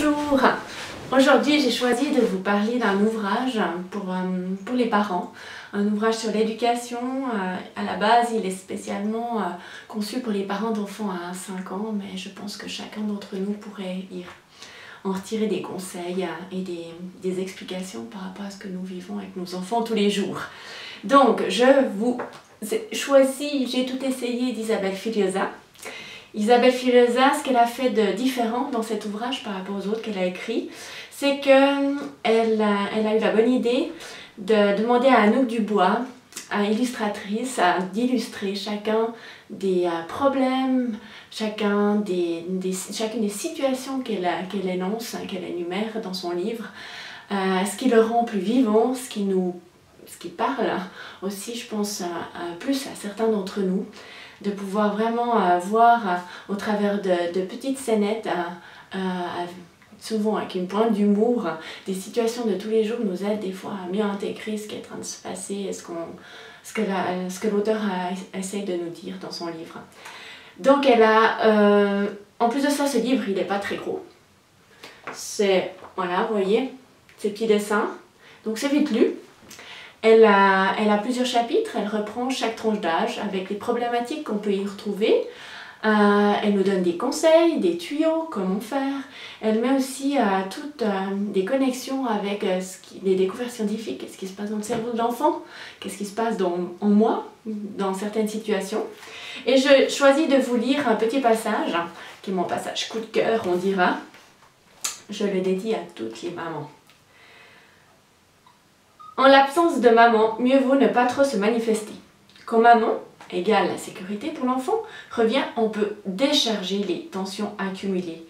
Bonjour! Aujourd'hui j'ai choisi de vous parler d'un ouvrage pour les parents, un ouvrage sur l'éducation. À la base il est spécialement conçu pour les parents d'enfants à 5 ans, mais je pense que chacun d'entre nous pourrait en retirer des conseils et des explications par rapport à ce que nous vivons avec nos enfants tous les jours. Donc je vous choisis, j'ai tout essayé d'Isabelle Filiosa. Isabelle Filiosa, ce qu'elle a fait de différent dans cet ouvrage par rapport aux autres qu'elle a écrits, c'est qu'elle a eu la bonne idée de demander à Anouk Dubois, illustratrice, d'illustrer chacun des problèmes, chacune des situations qu'elle énonce, qu'elle énumère dans son livre, ce qui le rend plus vivant, ce qui parle aussi, je pense, plus à certains d'entre nous, de pouvoir vraiment voir au travers de petites scénettes, souvent avec une pointe d'humour, des situations de tous les jours nous aident des fois à mieux intégrer ce qui est en train de se passer et ce que l'auteur essaye de nous dire dans son livre. Donc elle a, en plus de ça, ce livre il n'est pas très gros. C'est, voilà, vous voyez, ces petits dessins, donc c'est vite lu. Elle a plusieurs chapitres, elle reprend chaque tranche d'âge avec les problématiques qu'on peut y retrouver. Elle nous donne des conseils, des tuyaux, comment faire. Elle met aussi toutes des connexions avec les découvertes scientifiques, qu'est-ce qui se passe dans le cerveau de l'enfant, qu'est-ce qui se passe en moi, dans certaines situations. Et je choisis de vous lire un petit passage, qui est mon passage coup de cœur, on dira. Je le dédie à toutes les mamans. En l'absence de maman, mieux vaut ne pas trop se manifester. Quand maman égale la sécurité pour l'enfant revient, on peut décharger les tensions accumulées.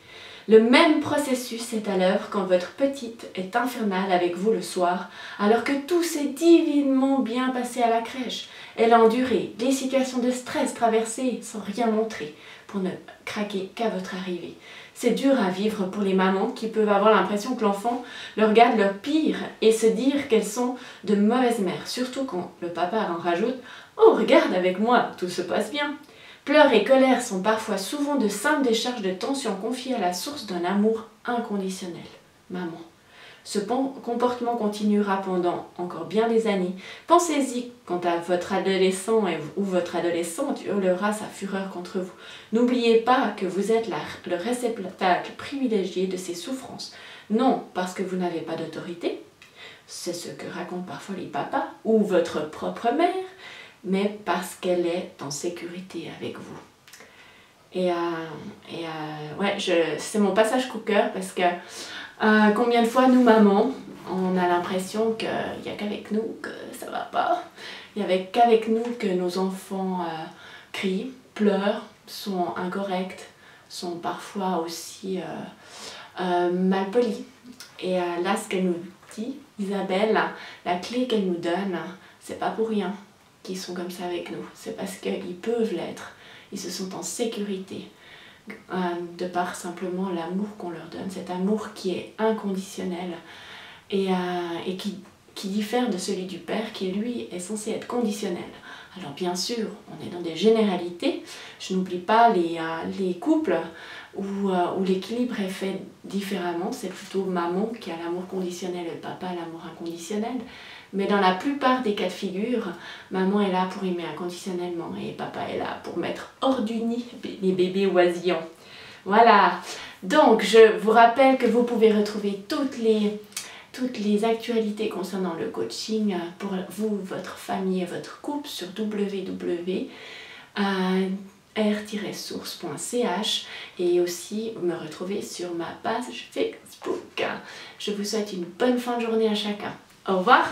Le même processus est à l'œuvre quand votre petite est infernale avec vous le soir, alors que tout s'est divinement bien passé à la crèche. Elle a enduré des situations de stress traversées sans rien montrer, pour ne craquer qu'à votre arrivée. C'est dur à vivre pour les mamans qui peuvent avoir l'impression que l'enfant leur regarde leur pire et se dire qu'elles sont de mauvaises mères, surtout quand le papa en rajoute « Oh, regarde avec moi, tout se passe bien ». Pleurs et colères sont parfois souvent de simples décharges de tensions confiées à la source d'un amour inconditionnel. Maman. Ce comportement continuera pendant encore bien des années. Pensez-y quand votre adolescent ou votre adolescente hurlera sa fureur contre vous. N'oubliez pas que vous êtes le réceptacle privilégié de ses souffrances. Non parce que vous n'avez pas d'autorité, c'est ce que racontent parfois les papas ou votre propre mère, mais parce qu'elle est en sécurité avec vous. Ouais, c'est mon passage coup de cœur parce que combien de fois nous mamans, on a l'impression qu'il n'y a qu'avec nous que ça va pas, il n'y a qu'avec nous que nos enfants crient, pleurent, sont incorrects, sont parfois aussi malpolis. Et là ce qu'elle nous dit, Isabelle, la clé qu'elle nous donne, c'est pas pour rien qu'ils sont comme ça avec nous, c'est parce qu'ils peuvent l'être, ils se sentent en sécurité. De par simplement l'amour qu'on leur donne, cet amour qui est inconditionnel et qui diffère de celui du père qui lui est censé être conditionnel. Alors bien sûr, on est dans des généralités, je n'oublie pas les couples où l'équilibre est fait différemment, c'est plutôt maman qui a l'amour conditionnel et papa l'amour inconditionnel. Mais dans la plupart des cas de figure, maman est là pour aimer inconditionnellement et papa est là pour mettre hors du nid les bébés oisillants. Voilà, donc je vous rappelle que vous pouvez retrouver toutes les actualités concernant le coaching pour vous, votre famille et votre couple sur www.r-source.ch et aussi me retrouver sur ma page Facebook. Je vous souhaite une bonne fin de journée à chacun. Au revoir!